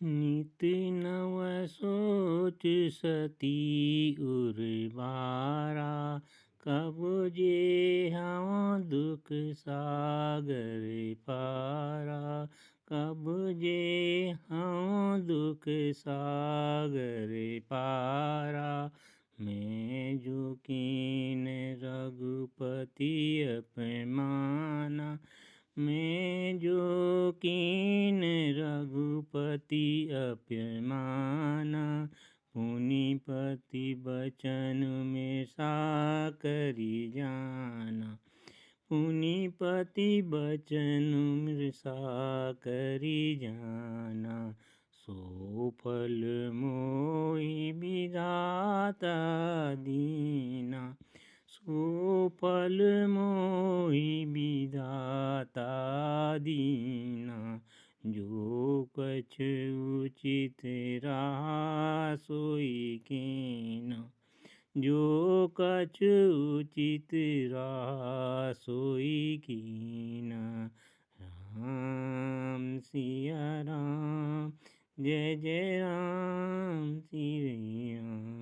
नित नव सोच सती उर्वारा, कब जे हम दुख सागर पारा। कब जे हम दुख सागर पारा। मैं जो कीन रघुपति अपमाना। मैं जो कीन रघुपति अपमाना। पुनिपति बचन में साकरी जाना। पुनिपति बचन में साकरी जाना। सो फल मोहि विधाता दीना। सो फल मोहि विधाता दीना। जो कछ उचित रहा सोई कीना। जो कछ उचित रहा सोई कीना। राम सिया राम, जय जय राम श्री राम।